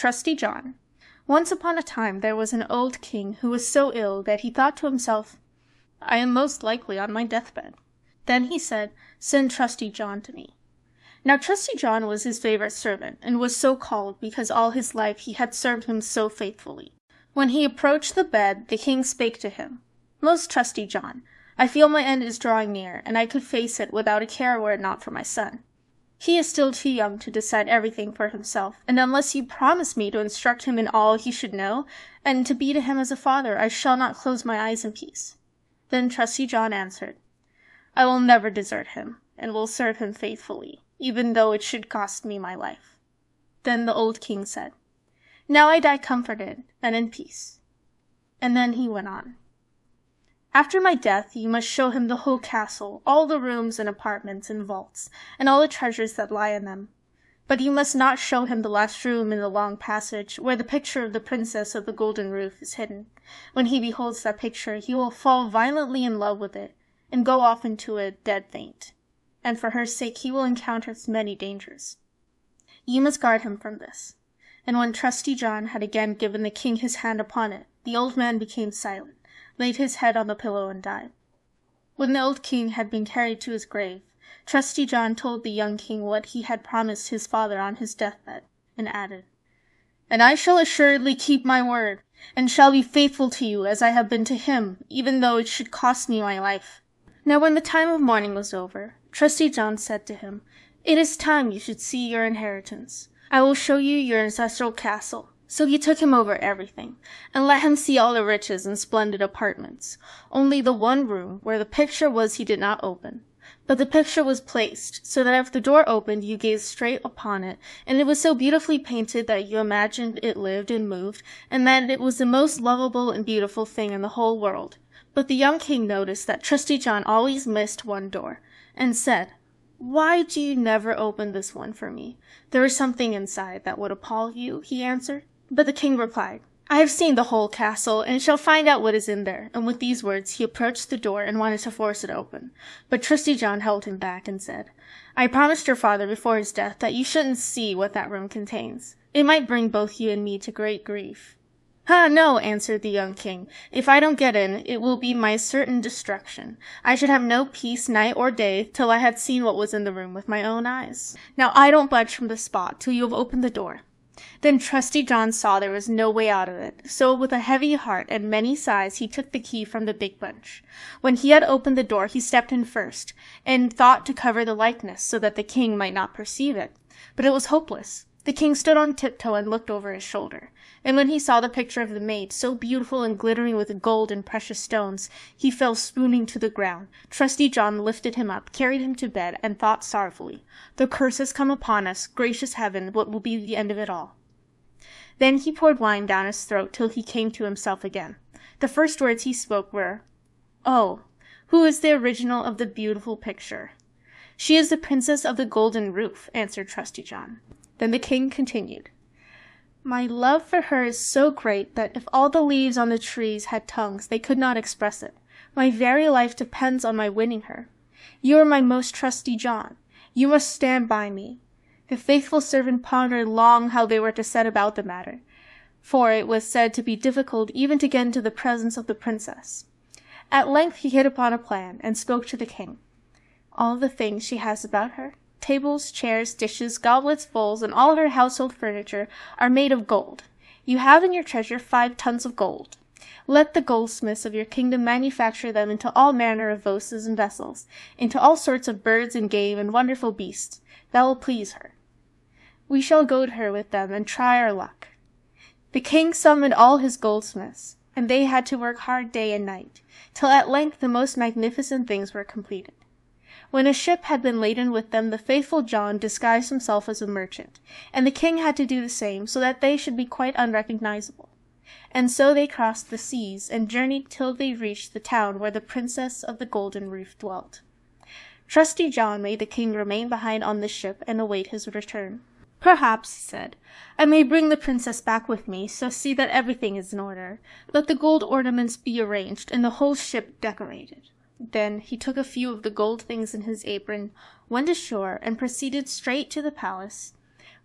Trusty John. Once upon a time there was an old king who was so ill that he thought to himself, "I am most likely on my deathbed." Then he said, "Send Trusty John to me." Now Trusty John was his favorite servant, and was so called because all his life he had served him so faithfully. When he approached the bed, the king spake to him, "Most trusty John, I feel my end is drawing near, and I could face it without a care were it not for my son. He is still too young to decide everything for himself, and unless you promise me to instruct him in all he should know, and to be to him as a father, I shall not close my eyes in peace." Then Trusty John answered, "I will never desert him, and will serve him faithfully, even though it should cost me my life." Then the old king said, "Now I die comforted and in peace." And then he went on, "After my death you must show him the whole castle, all the rooms and apartments and vaults, and all the treasures that lie in them. But you must not show him the last room in the long passage, where the picture of the princess of the golden roof is hidden. When he beholds that picture he will fall violently in love with it, and go off into a dead faint, and for her sake he will encounter many dangers. You must guard him from this." And when Trusty John had again given the king his hand upon it, the old man became silent, laid his head on the pillow, and died. When the old king had been carried to his grave, Trusty John told the young king what he had promised his father on his deathbed, and added, "And I shall assuredly keep my word, and shall be faithful to you as I have been to him, even though it should cost me my life." Now when the time of mourning was over, Trusty John said to him, "It is time you should see your inheritance. I will show you your ancestral castle." So he took him over everything, and let him see all the riches and splendid apartments. Only the one room where the picture was he did not open. But the picture was placed, so that if the door opened you gazed straight upon it, and it was so beautifully painted that you imagined it lived and moved, and that it was the most lovable and beautiful thing in the whole world. But the young king noticed that Trusty John always missed one door, and said, "Why do you never open this one for me?" "There is something inside that would appall you," he answered. But the king replied, "I have seen the whole castle, and shall find out what is in there." And with these words he approached the door and wanted to force it open. But Trusty John held him back and said, "I promised your father before his death that you shouldn't see what that room contains. It might bring both you and me to great grief." "Ha, no," answered the young king. "If I don't get in, it will be my certain destruction. I should have no peace night or day till I had seen what was in the room with my own eyes. Now I don't budge from the spot till you have opened the door." Then Trusty John saw there was no way out of it, so with a heavy heart and many sighs he took the key from the big bunch. When he had opened the door he stepped in first, and thought to cover the likeness so that the king might not perceive it. But it was hopeless. The king stood on tiptoe and looked over his shoulder, and when he saw the picture of the maid, so beautiful and glittering with gold and precious stones, he fell swooning to the ground. Trusty John lifted him up, carried him to bed, and thought sorrowfully, "The curse has come upon us, gracious heaven, what will be the end of it all?" Then he poured wine down his throat till he came to himself again. The first words he spoke were, "Oh, who is the original of the beautiful picture?" "She is the princess of the golden roof," answered Trusty John. Then the king continued, "My love for her is so great that if all the leaves on the trees had tongues they could not express it. My very life depends on my winning her. You are my most trusty John. You must stand by me." The faithful servant pondered long how they were to set about the matter, for it was said to be difficult even to get into the presence of the princess. At length he hit upon a plan, and spoke to the king. "All the things she has about her, tables, chairs, dishes, goblets, bowls, and all her household furniture are made of gold. You have in your treasure 5 tons of gold. Let the goldsmiths of your kingdom manufacture them into all manner of vases and vessels, into all sorts of birds and game and wonderful beasts. That will please her. We shall goad her with them and try our luck." The king summoned all his goldsmiths, and they had to work hard day and night, till at length the most magnificent things were completed. When a ship had been laden with them, the faithful John disguised himself as a merchant, and the king had to do the same, so that they should be quite unrecognizable. And so they crossed the seas, and journeyed till they reached the town where the princess of the golden roof dwelt. Trusty John made the king remain behind on the ship and await his return. "Perhaps," he said, "I may bring the princess back with me, so see that everything is in order. Let the gold ornaments be arranged, and the whole ship decorated." Then he took a few of the gold things in his apron, went ashore, and proceeded straight to the palace.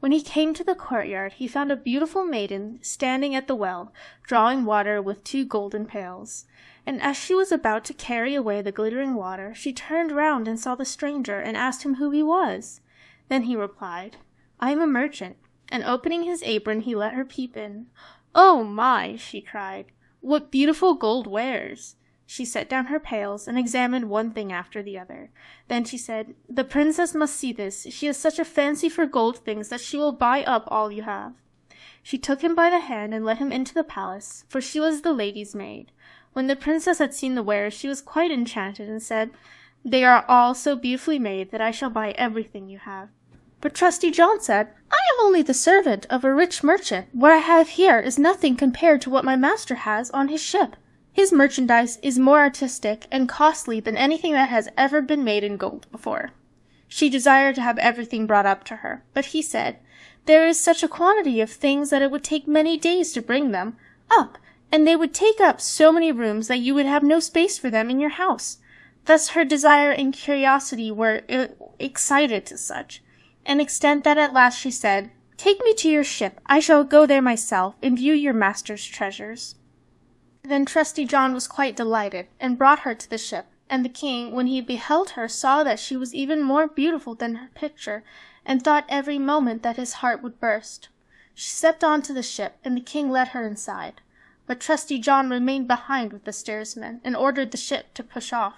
When he came to the courtyard, he found a beautiful maiden standing at the well, drawing water with 2 golden pails. And as she was about to carry away the glittering water, she turned round and saw the stranger, and asked him who he was. Then he replied, "I am a merchant," and opening his apron he let her peep in. "Oh my!" she cried, "what beautiful gold wares!" She set down her pails and examined one thing after the other. Then she said, "The princess must see this. She has such a fancy for gold things that she will buy up all you have." She took him by the hand and led him into the palace, for she was the lady's maid. When the princess had seen the wares, she was quite enchanted and said, "They are all so beautifully made that I shall buy everything you have." But Trusty John said, "I am only the servant of a rich merchant. What I have here is nothing compared to what my master has on his ship. His merchandise is more artistic and costly than anything that has ever been made in gold before." She desired to have everything brought up to her, but he said, "There is such a quantity of things that it would take many days to bring them up, and they would take up so many rooms that you would have no space for them in your house." Thus her desire and curiosity were excited to such an extent that at last she said, "Take me to your ship. I shall go there myself and view your master's treasures." Then Trusty John was quite delighted, and brought her to the ship, and the king, when he beheld her, saw that she was even more beautiful than her picture, and thought every moment that his heart would burst. She stepped on to the ship, and the king led her inside. But Trusty John remained behind with the steersman, and ordered the ship to push off.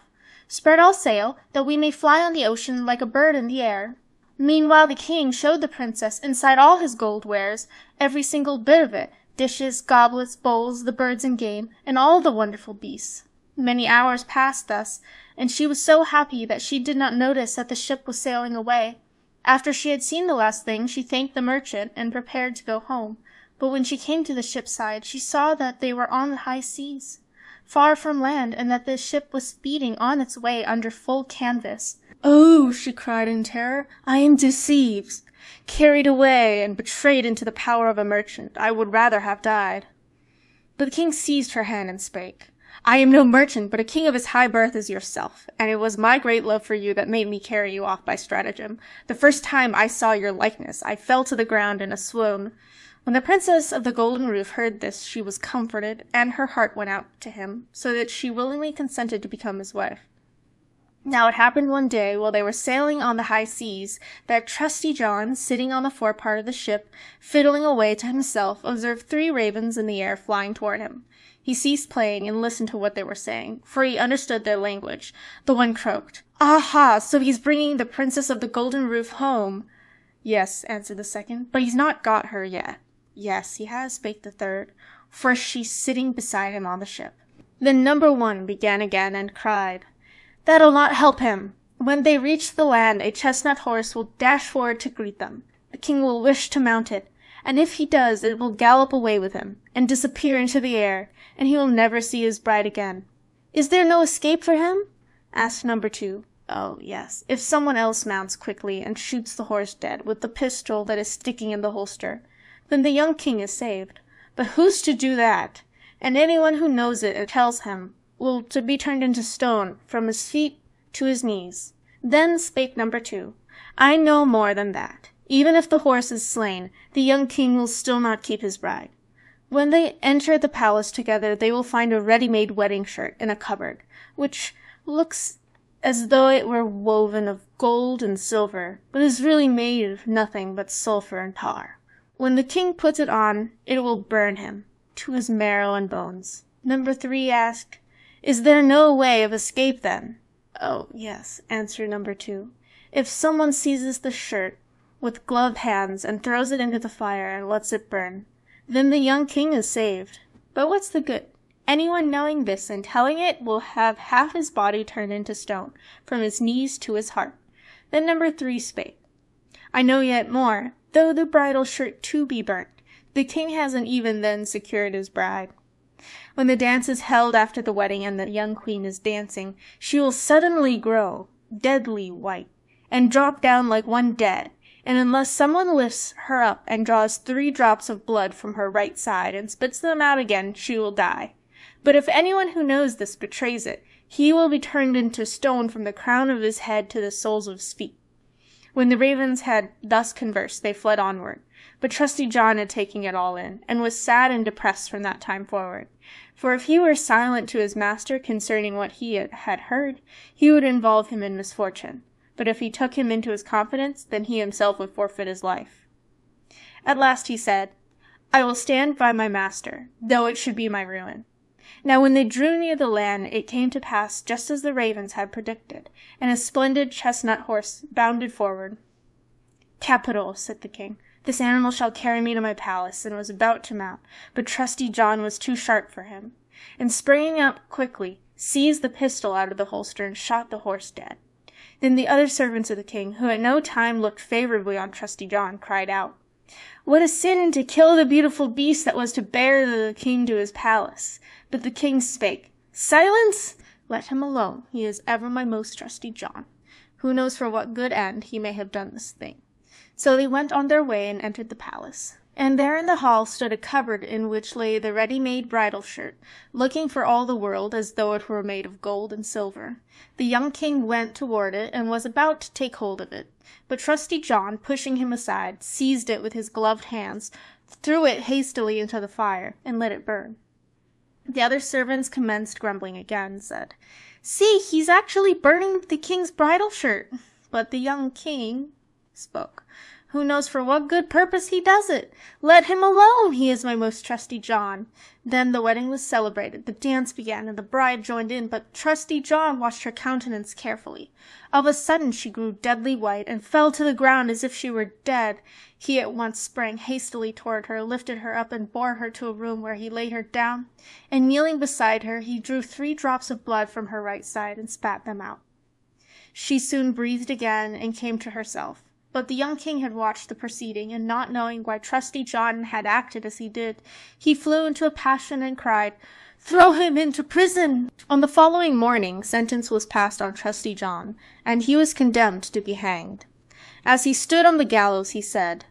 "Spread all sail, that we may fly on the ocean like a bird in the air." Meanwhile the king showed the princess inside all his gold wares, every single bit of it, dishes, goblets, bowls, the birds and game, and all the wonderful beasts. Many hours passed thus, and she was so happy that she did not notice that the ship was sailing away. After she had seen the last thing, she thanked the merchant and prepared to go home. But when she came to the ship's side, she saw that they were on the high seas, far from land, and that the ship was speeding on its way under full canvas. "Oh," she cried in terror, "I am deceived, carried away, and betrayed into the power of a merchant. I would rather have died." But the king seized her hand and spake, "I am no merchant, but a king of as high birth as yourself, and it was my great love for you that made me carry you off by stratagem. The first time I saw your likeness, I fell to the ground in a swoon." When the princess of the golden roof heard this, she was comforted, and her heart went out to him, so that she willingly consented to become his wife. Now it happened one day, while they were sailing on the high seas, that Trusty John, sitting on the forepart of the ship, fiddling away to himself, observed 3 ravens in the air flying toward him. He ceased playing and listened to what they were saying, for he understood their language. The one croaked, "Aha, so he's bringing the princess of the golden roof home." "Yes," answered the second, "but he's not got her yet." "Yes, he has," spake the third, "for she's sitting beside him on the ship." Then number 1 began again and cried, "That'll not help him. When they reach the land, a chestnut horse will dash forward to greet them. The king will wish to mount it, and if he does, it will gallop away with him, and disappear into the air, and he will never see his bride again." "Is there no escape for him?" asked number 2. "Oh, yes, if someone else mounts quickly and shoots the horse dead with the pistol that is sticking in the holster, then the young king is saved. But who's to do that? And anyone who knows it and tells him will to be turned into stone from his feet to his knees." Then spake number 2, "I know more than that. Even if the horse is slain, the young king will still not keep his bride. When they enter the palace together, they will find a ready-made wedding shirt in a cupboard, which looks as though it were woven of gold and silver, but is really made of nothing but sulphur and tar. When the king puts it on, it will burn him to his marrow and bones." Number 3 asked, "Is there no way of escape then?" "Oh, yes," answered number 2. "If someone seizes the shirt with gloved hands and throws it into the fire and lets it burn, then the young king is saved. But what's the good? Anyone knowing this and telling it will have half his body turned into stone, from his knees to his heart." Then number 3 spake, "I know yet more. Though the bridal shirt too be burnt, the king hasn't even then secured his bride. When the dance is held after the wedding and the young queen is dancing, she will suddenly grow deadly white, and drop down like one dead, and unless someone lifts her up and draws 3 drops of blood from her right side and spits them out again, she will die. But if anyone who knows this betrays it, he will be turned into stone from the crown of his head to the soles of his feet. When the ravens had thus conversed, they fled onward. But Trusty John had taken it all in, and was sad and depressed from that time forward. For if he were silent to his master concerning what he had heard, he would involve him in misfortune. But if he took him into his confidence, then he himself would forfeit his life. At last he said, I will stand by my master, though it should be my ruin. Now when they drew near the land, it came to pass just as the ravens had predicted, and a splendid chestnut horse bounded forward. Capital, said the king. This animal shall carry me to my palace, and was about to mount, but Trusty John was too sharp for him, and springing up quickly, seized the pistol out of the holster and shot the horse dead. Then the other servants of the king, who at no time looked favorably on Trusty John, cried out, What a sin to kill the beautiful beast that was to bear the king to his palace! But the king spake, Silence! Let him alone. He is ever my most trusty John. Who knows for what good end he may have done this thing? So they went on their way and entered the palace. And there in the hall stood a cupboard in which lay the ready-made bridal shirt, looking for all the world as though it were made of gold and silver. The young king went toward it and was about to take hold of it. But Trusty John, pushing him aside, seized it with his gloved hands, threw it hastily into the fire, and let it burn. The other servants commenced grumbling again, and said, See, he's actually burning the king's bridal shirt. But the young king spoke. Who knows for what good purpose he does it? Let him alone, he is my most trusty John. Then the wedding was celebrated, the dance began, and the bride joined in, but Trusty John watched her countenance carefully. Of a sudden she grew deadly white, and fell to the ground as if she were dead. He at once sprang hastily toward her, lifted her up, and bore her to a room where he laid her down, and kneeling beside her, he drew 3 drops of blood from her right side, and spat them out. She soon breathed again, and came to herself. But the young king had watched the proceeding, and not knowing why Trusty John had acted as he did, he flew into a passion and cried, Throw him into prison! On the following morning sentence was passed on Trusty John, and he was condemned to be hanged. As he stood on the gallows he said,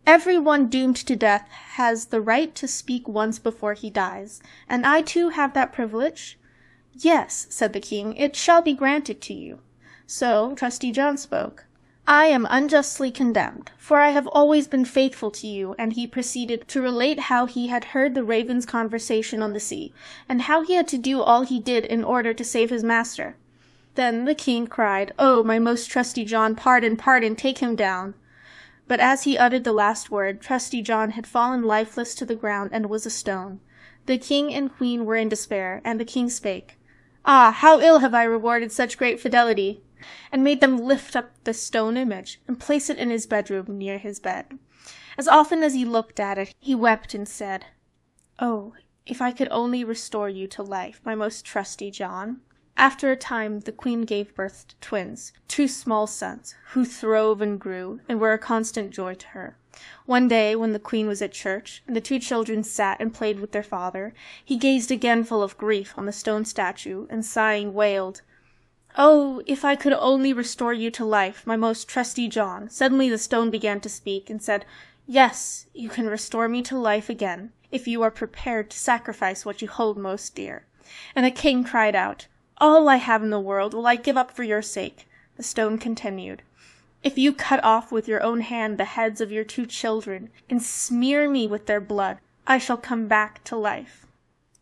Every one doomed to death has the right to speak once before he dies, and I too have that privilege? Yes, said the king, it shall be granted to you. So Trusty John spoke. I am unjustly condemned, for I have always been faithful to you, and he proceeded to relate how he had heard the raven's conversation on the sea, and how he had to do all he did in order to save his master. Then the king cried, Oh, my most trusty John, pardon, pardon, take him down. But as he uttered the last word, Trusty John had fallen lifeless to the ground and was a stone. The king and queen were in despair, and the king spake, Ah, how ill have I rewarded such great fidelity! And made them lift up the stone image, and place it in his bedroom near his bed. As often as he looked at it, he wept and said, Oh, if I could only restore you to life, my most trusty John. After a time the queen gave birth to twins, 2 small sons, who throve and grew, and were a constant joy to her. One day, when the queen was at church, and the 2 children sat and played with their father, he gazed again full of grief on the stone statue, and sighing wailed, Oh, if I could only restore you to life, my most trusty John. Suddenly the stone began to speak, and said, Yes, you can restore me to life again, if you are prepared to sacrifice what you hold most dear. And the king cried out, All I have in the world will I give up for your sake. The stone continued, If you cut off with your own hand the heads of your 2 children, and smear me with their blood, I shall come back to life.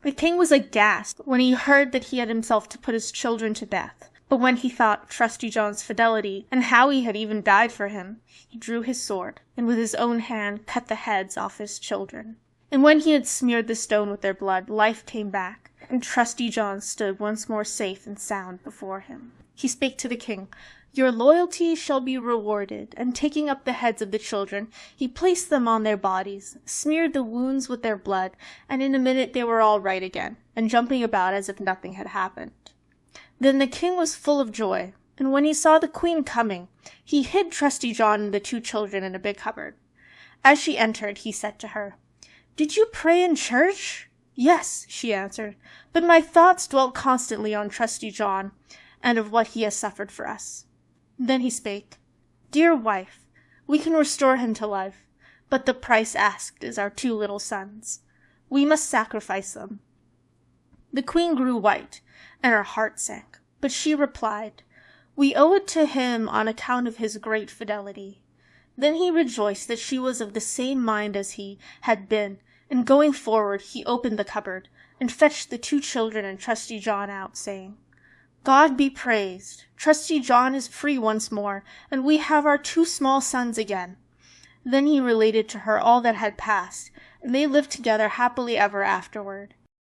The king was aghast when he heard that he had himself to put his children to death. But when he thought of Trusty John's fidelity, and how he had even died for him, he drew his sword, and with his own hand cut the heads off his children. And when he had smeared the stone with their blood, life came back, and Trusty John stood once more safe and sound before him. He spake to the king, Your loyalty shall be rewarded, and taking up the heads of the children, he placed them on their bodies, smeared the wounds with their blood, and in a minute they were all right again, and jumping about as if nothing had happened. Then the king was full of joy, and when he saw the queen coming, he hid Trusty John and the 2 children in a big cupboard. As she entered, he said to her, Did you pray in church? Yes, she answered, but my thoughts dwelt constantly on Trusty John, and of what he has suffered for us. Then he spake, Dear wife, we can restore him to life, but the price asked is our 2 little sons. We must sacrifice them. The queen grew white, and her heart sank, but she replied, We owe it to him on account of his great fidelity." Then he rejoiced that she was of the same mind as he had been, and going forward he opened the cupboard, and fetched the 2 children and Trusty John out, saying, "God be praised! Trusty John is free once more, and we have our 2 small sons again." Then he related to her all that had passed, and they lived together happily ever afterward.